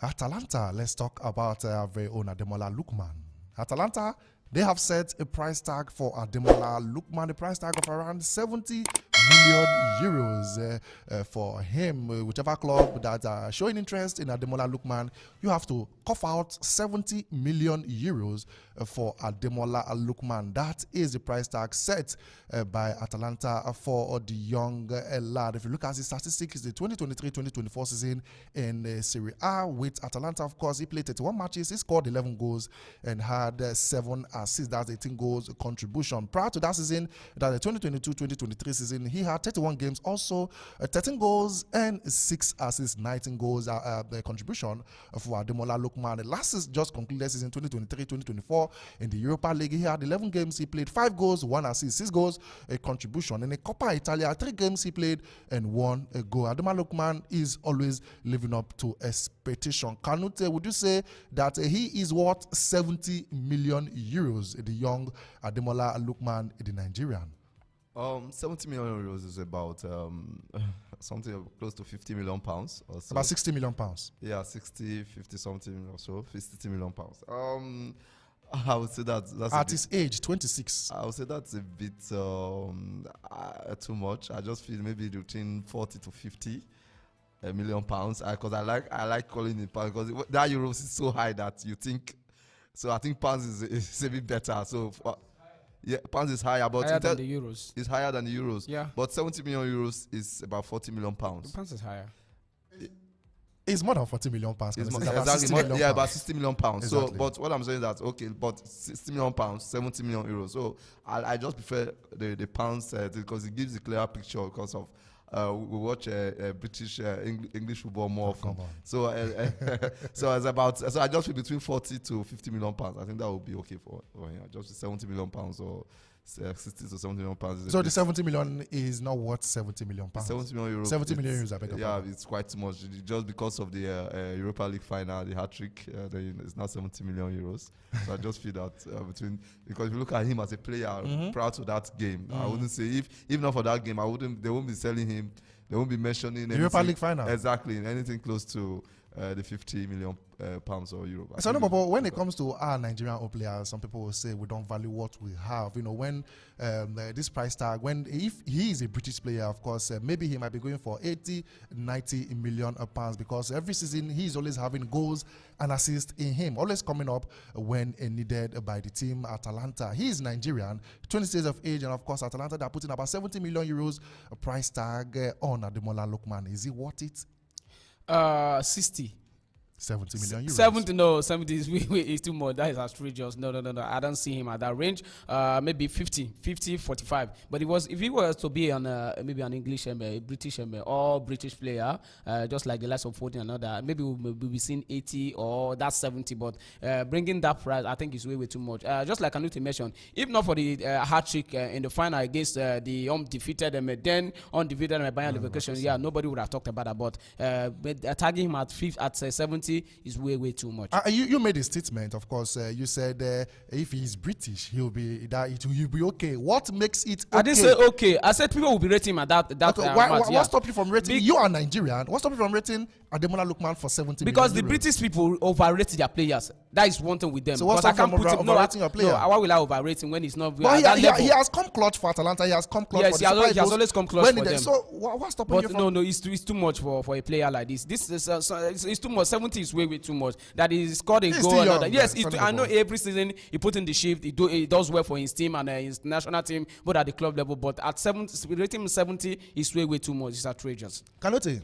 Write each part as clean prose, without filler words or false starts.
Atalanta, let's talk about our very own Ademola Lookman. Atalanta, they have set a price tag for Ademola Lookman, a price tag of around 70 million euros for him. Whichever club that are showing interest in Ademola Lookman, you have to cough out 70 million euros for Ademola Lookman. That is the price tag set by Atalanta for the young lad. If you look at his statistics, the 2023-2024 season in Serie A with Atalanta, of course, he played 31 matches, he scored 11 goals and had 7 assists. That's 18 goals contribution. Prior to that season, that the 2022-2023 season, he had 31 games, also 13 goals and 6 assists, 19 goals the contribution for Ademola Lookman. The last season just concluded season 2023-2024 in the Europa League. He had 11 games, he played 5 goals, 1 assist, 6 goals, a contribution. In the Coppa Italia, 3 games he played and 1 goal. Ademola Lookman is always living up to expectation. Kanute, would you say that he is worth 70 million euros, the young Ademola Lookman, the Nigerian? 70 million euros is about something close to 50 million pounds or so. About 60 million pounds. Yeah, 60, 50 something or so, 50 million pounds. I would say that's at his age, 26. I would say that's a bit too much. I just feel maybe between 40 to 50 million pounds. Because I like calling it pounds because that euros is so high that you think. So I think pounds is a bit better. So. Yeah, pounds is higher, but higher than the euros. It's higher than the euros. Yeah. But 70 million euros is about 40 million pounds. The pounds is higher. It's more than 40 million pounds. It's exactly. About 60 million pounds. Exactly. So, but what I'm saying is that, okay, but 60 million pounds, 70 million euros. So I just prefer the pounds because it gives a clearer picture because of we watch British English football more often. So so I just feel between 40 to 50 million pounds. I think that would be okay for him. Just 70 million pounds or 60 to 70 million pounds. So the 70 million is not worth 70 million pounds. 70 million euros. 70 million euros, I beg your yeah, pardon. it's quite too much. Just because of the Europa League final, the hat trick, it's now 70 million euros. So I just feel that because if you look at him as a player prior to that game, I wouldn't say if not for that game, they won't be selling him. They won't be mentioning the Europa League final. Exactly, anything close to the 50 million pounds or euro. So no, but when it comes to our Nigerian players, some people will say we don't value what we have. You know, when this price tag, if he is a British player, of course, maybe he might be going for 80, 90 million pounds because every season he's always having goals and assists in him, always coming up when needed by the team. Atalanta, he is Nigerian, 20 years of age, and of course, Atalanta, they're putting about 70 million euros price tag on Ademola Lookman. Is he worth it? 60. 70 million euros. 70 is too much. That is outrageous. No. I don't see him at that range. Maybe 50, 45. But if he was to be on maybe an English, British, or British player, just like the likes of 40 and other, maybe we'll be seeing 80 or that's 70. But bringing that price, I think is way too much. Just like Anuti mentioned, if not for the hat trick in the final against the undefeated undefeated Bayern Leverkusen, nobody would have talked about that. But tagging him at 70 is way too much. You made a statement, of course. You said if he's British, he'll be okay. What makes it okay? I didn't say okay. I said people will be rating him at that. Okay, what stopped you from rating? You are Nigerian. What stopped you from rating Ademola Lookman for 70 because million the British people overrate their players. That is one thing with them. So what's up from overrating your player? No, why will I overrate him when he's not? But he has come clutch for Atalanta. He has come clutch for the he has always come clutch for them. So what's stopping you from? No, it's too much for a player like this. This is it's too much. 70 is way too much. That he scored a goal. Yes, I know every season he put in the shift. He does well for his team and his national team, but at the club level. But at 70, rating him 70 is way too much. It's outrageous. Kanote,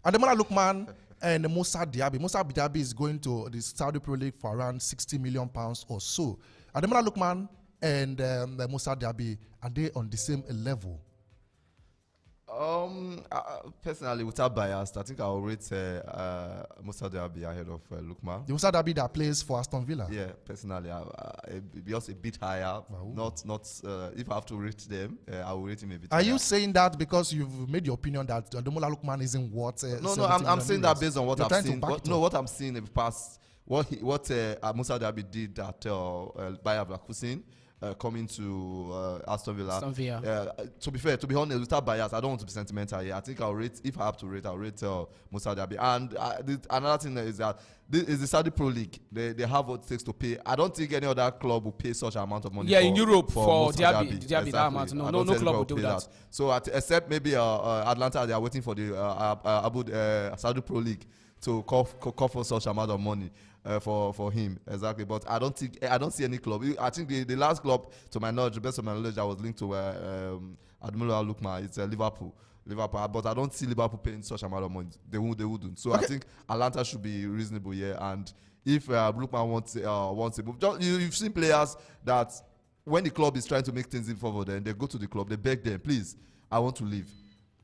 Ademola Lookman and Moussa Diaby. Moussa Diaby is going to the Saudi Pro League for around 60 million pounds or so. Ademola Lookman and Moussa Diaby, are they on the same level? Personally, without bias, I think I'll rate Moussa Diaby ahead of Lookman. The Moussa Diaby that plays for Aston Villa. Yeah, personally, just a bit higher. Wow. Not. If I have to rate them, I will rate him a bit. Are higher. you saying that because you've made your opinion that Ademola Lookman isn't worth? No, I'm saying that based on what I've seen. What I'm seeing in the past, what Moussa Diaby did at Bayer Leverkusen. coming to Aston Villa. Aston Villa. To be fair, to be honest, without bias, I don't want to be sentimental here. I think I'll rate, if I have to rate, I'll rate Musa Diaby. And another thing is that this is the Saudi Pro League. They have what it takes to pay. I don't think any other club will pay such an amount of money. Yeah, in Europe for Musa Diaby, Exactly. that amount. No club will do that. So except maybe Atlanta, they are waiting for the Saudi Pro League to call for such amount of money for him. Exactly. But I don't see any club. I think the last club, to my knowledge, the best of my knowledge, that was linked to Ademola Lookman, it's Liverpool. But I don't see Liverpool paying such amount of money. They wouldn't. So I think Atlanta should be reasonable here. And if Lookman wants a move, you've seen players that when the club is trying to make things easy for them, they go to the club, they beg them, please, I want to leave.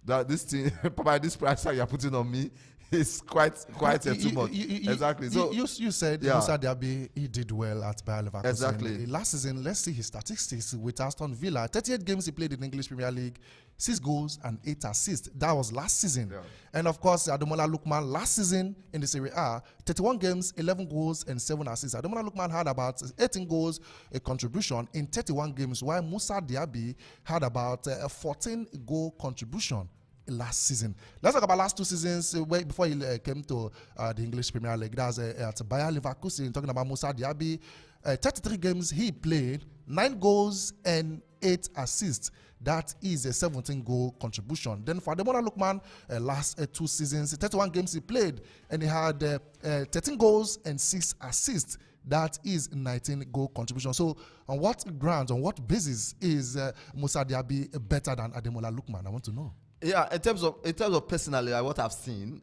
That this thing, by this price tag you're putting on me, is quite too much. Exactly. So you said Musa Diaby, he did well at Bayer Leverkusen. Exactly. Last season, let's see his statistics with Aston Villa. 38 games he played in the English Premier League, 6 goals and 8 assists. That was last season. Yeah. And of course, Ademola Lookman last season in the Serie A, 31 games, 11 goals and 7 assists. Ademola Lookman had about 18 goals a contribution in 31 games, while Musa Diaby had about a 14 goal contribution last season. Let's talk about last 2 seasons before he came to the English Premier League. That was at Bayer Leverkusen. Talking about Musa Diaby, 33 games he played, 9 goals and 8 assists. That is a 17 goal contribution. Then for Ademola Lookman, last 2 seasons, 31 games he played, and he had 13 goals and 6 assists. That is 19 goal contribution. So on what grounds, on what basis is Musa Diaby better than Ademola Lookman? I want to know. Yeah, in terms of personally, what I've seen.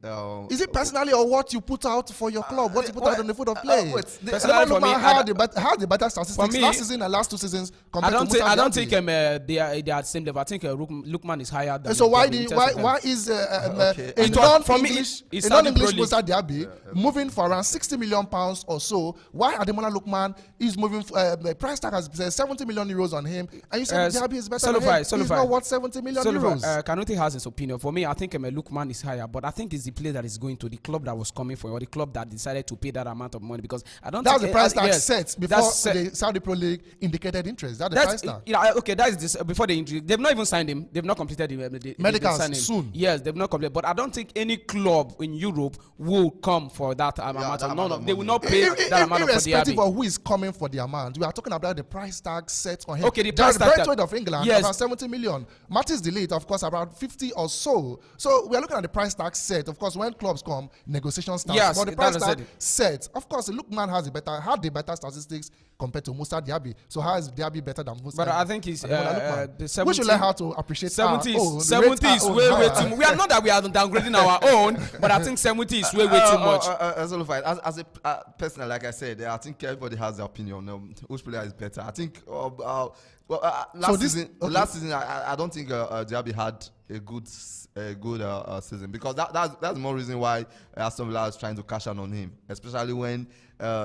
Is it personally or what you put out for your club? What you put out on the field of play? Personally for me, had the better statistics last season and last 2 seasons compared to Musa Diaby. I don't think they are at the same level. I think Lookman is higher than. So why is a non-English Musa Diaby moving for around £60 million or so? Why Ademola Lookman is moving? The price tag has €70 million on him, and you say Diaby is better than him. He's not worth €70 million. Kanuti has his opinion. For me, I think Lookman is higher, but I think it's the player that is going to the club that was coming for, or the club that decided to pay that amount of money, because I don't. That's the price tag set before the Saudi Pro League indicated interest. That's the price tag. Yeah, okay, that is this before the injury. They've not even signed him. They've not completed the medicals soon. Yes, they've not completed. But I don't think any club in Europe will come for that amount of money. They will not pay that amount of money. Irrespective of who is coming for the amount, we are talking about the price tag set on him. Okay, the price tag. Brentford of England, yes, about 70 million. Mattis Delete, of course, about 50 or so. So we are looking at the price tag set. Of course, when clubs come, negotiation starts. Yes, but the price tag set. Of course, Lookman had the better statistics compared to Musa Diaby. So how is Diaby better than Musa? But I think he's the 70. We should learn how to appreciate 70 is way too much. We are not that we are downgrading our own, but I think 70 is way too much. As a person, like I said, I think everybody has their opinion. Which player is better? I think. Last season, I don't think Diaby had a good season, because that's the more reason why Aston Villa is trying to cash out on him, especially when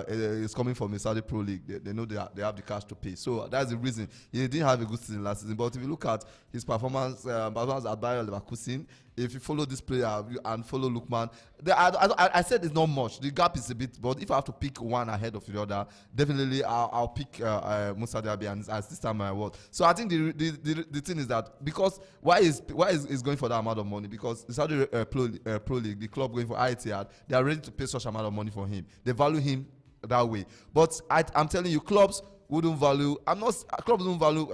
he's coming from the Saudi Pro League. They know they have the cash to pay, so that's the reason he didn't have a good season last season. But if you look at his performance at Bayer Leverkusen, if you follow this player and follow Lookman, I said it's not much. The gap is a bit, but if I have to pick one ahead of the other, definitely I'll pick Musa Diaby, and this time I will. So I think the thing is that, because why is going for that amount of money? Because the Saudi Pro League, the club going for Etihad, they are ready to pay such amount of money for him. They value him that way. But I'm telling you, clubs wouldn't value. Clubs don't value.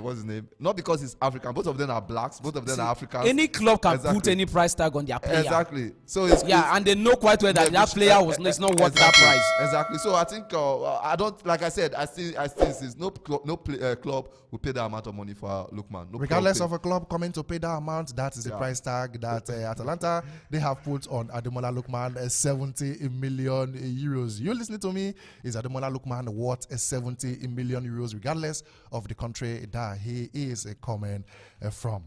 What's his name? Not because he's African. Both of them are blacks. Both of them are Africans. Any club can put any price tag on their player. Exactly. So and they know quite well that player is not worth that price. Exactly. So I think I don't. Like I said, I still insist. No club will pay that amount of money for Lookman. Regardless of a club coming to pay that amount, that is the price tag that Atalanta they have put on Ademola Lookman, 70 million euros. You listening to me? Is Ademola Lookman worth 70 million euros, regardless of the country that he is coming from?